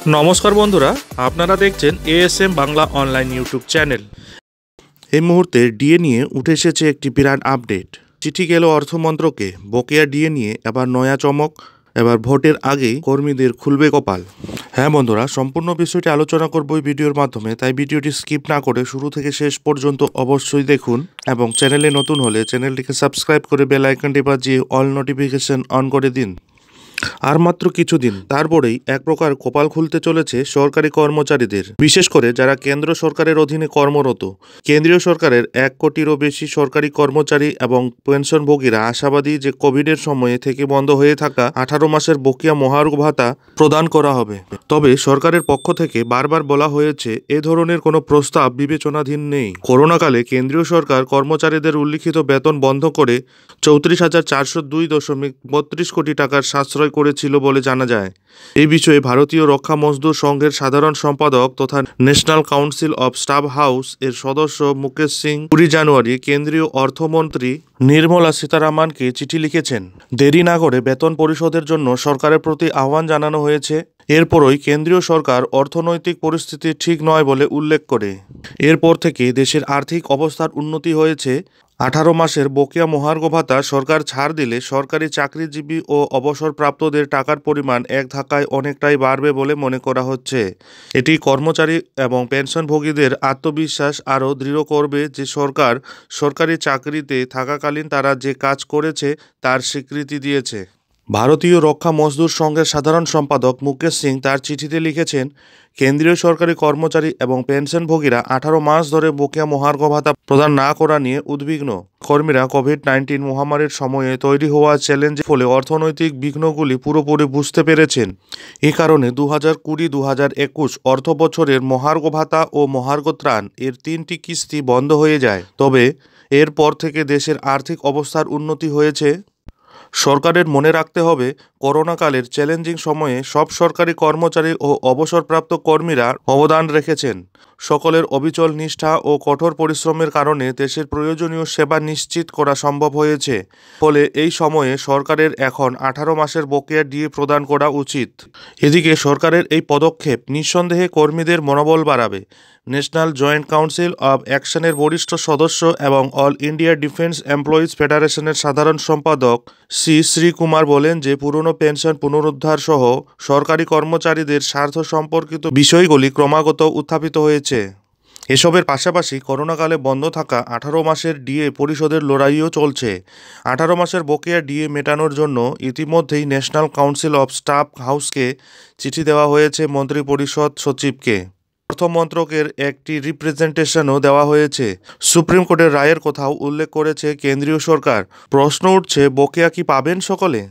নমস্কার বন্ধুরা, আপনারা দেখছেন ASM Bangla online YouTube channel. এই মুহূর্তে ডিএ নিয়ে উঠে এসেছে একটি বিরাট আপডেট। চিঠি গেল অর্থমন্ত্রকে, বকেয়া ডিএ নিয়ে এবার নয়া চমক। এবার ভোটের আগেই কর্মীদের খুলবে কপাল। হ্যাঁ বন্ধুরা, সম্পূর্ণ বিষয়টি আলোচনা করব এই ভিডিওর মাধ্যমে, তাই ভিডিওটি স্কিপ না করে শুরু থেকে শেষ পর্যন্ত অবশ্যই দেখুন এবং চ্যানেলে নতুন হলে চ্যানেলটিকে সাবস্ক্রাইব করে বেল আইকনটি বাজিয়ে অল নোটিফিকেশন অন করে দিন। আর মাত্র কিছুদিন, তারপরেই এক প্রকার কপাল খুলতে চলেছে সরকারি কর্মচারীদের, বিশেষ করে যারা কেন্দ্র সরকারের অধীনে কর্মরত। কেন্দ্রীয় সরকারের 1 কোটিরও বেশি সরকারি কর্মচারী এবং পেনশনভোগীরা আশাবাদী যে কোভিডের সময়ে থেকে বন্ধ হয়ে থাকা 18 মাসের বকেয়া মহার্ঘ ভাতা প্রদান করা হবে। তবে সরকারের পক্ষ থেকে বারবার বলা হয়েছে এ ধরনের কোনো প্রস্তাব বিবেচনাধীন নেই। করোনাকালে কেন্দ্রীয় সরকার কর্মচারীদের উল্লিখিত বেতন বন্ধ করে 34,402.32 কোটি টাকার সাশ্রয় করেছিল বলে জানা যায়। এই বিষয়ে ভারতীয় রক্ষা মজদুর সংঘের সাধারণ সম্পাদক তথা national council of staff house এর সদস্য মুকেশ সিং 20 জানুয়ারি কেন্দ্রীয় অর্থমন্ত্রী নির্মলা সীতারামনকে চিঠি লিখেছেন। দেরি না করে বেতন পরিশোধের জন্য সরকারের প্রতি আহ্বান জানানো হয়েছে। এরপরই কেন্দ্রীয় সরকার অর্থনৈতিক পরিস্থিতি ঠিক নয় বলে উল্লেখ করে এরপর থেকে দেশের আর্থিক অবস্থার উন্নতি হয়েছে। 18 মাসের বকেয়া মহার্ঘ ভাতা সরকার ছাড় দিলে সরকারি চাকরিজীবী ও অবসরপ্রাপ্তদের টাকার পরিমাণ এক ধাক্কায় অনেকটাই বাড়বে বলে মনে করা হচ্ছে। এটি কর্মচারী এবং পেনশনভোগীদের আত্মবিশ্বাস আরও দৃঢ় করবে যে সরকার সরকারি চাকরিতে থাকাকালীন তারা যে কাজ করেছে তার স্বীকৃতি দিয়েছে। ভারতীয় রক্ষা মজদুর সংঘের সাধারণ সম্পাদক মুকেশ সিং তার চিঠিতে লিখেছেন, কেন্দ্রীয় সরকারি কর্মচারী এবং পেনশনভোগীরা 18 মাস ধরে বকেয়া মহার্ঘ ভাতা প্রদান না করা নিয়ে উদ্বিগ্ন। কর্মীরা কোভিড-19 মহামারীর সময়ে তৈরি হওয়া চ্যালেঞ্জের ফলে অর্থনৈতিক বিঘ্নগুলি পুরোপুরি বুঝতে পেরেছেন। এ কারণে 2020-2021 অর্থ বছরের মহার্ঘ ভাতা ও মহার্ঘ ত্রাণ এর 3টি কিস্তি বন্ধ হয়ে যায়। তবে এরপর থেকে দেশের আর্থিক অবস্থার উন্নতি হয়েছে। সরকারের মনে রাখতে হবে, করোনাকালের চ্যালেঞ্জিং সময়ে সব সরকারি কর্মচারী ও অবসরপ্রাপ্ত কর্মীরা অবদান রেখেছেন। সকলের অবিচল নিষ্ঠা ও কঠোর পরিশ্রমের কারণে দেশের প্রয়োজনীয় সেবা নিশ্চিত করা সম্ভব হয়েছে। ফলে এই সময়ে সরকারের এখন 18 মাসের বকেয়া ডিএ প্রদান করা উচিত। এদিকে সরকারের এই পদক্ষেপ নিঃসন্দেহে কর্মীদের মনোবল বাড়াবে। ন্যাশনাল জয়েন্ট কাউন্সিল অব অ্যাকশনের বরিষ্ঠ সদস্য এবং অল ইন্ডিয়া ডিফেন্স এমপ্লয়িজ ফেডারেশনের সাধারণ সম্পাদক শ্রীকুমার বলেন যে পুরনো পেনশন পুনরুদ্ধার সহ সরকারি কর্মচারীদের স্বার্থ সম্পর্কিত বিষয়গুলি ক্রমাগত উত্থাপিত হয়েছে। এসবের পাশাপাশি করোনাকালে বন্ধ থাকা 18 মাসের ডিএ পরিশোধের লড়াইও চলছে। 18 মাসের বকেয়া ডিএ মেটানোর জন্য ইতিমধ্যেই ন্যাশনাল কাউন্সিল অব স্টাফ হাউসকে চিঠি দেওয়া হয়েছে মন্ত্রিপরিষদ সচিবকে। অর্থমন্ত্রকের একটি রিপ্রেজেন্টেশনও দেওয়া হয়েছে। সুপ্রিম কোর্টের রায়ের কথাও উল্লেখ করেছে কেন্দ্রীয় সরকার। প্রশ্ন উঠছে, বকেয়া কি পাবেন সকলে?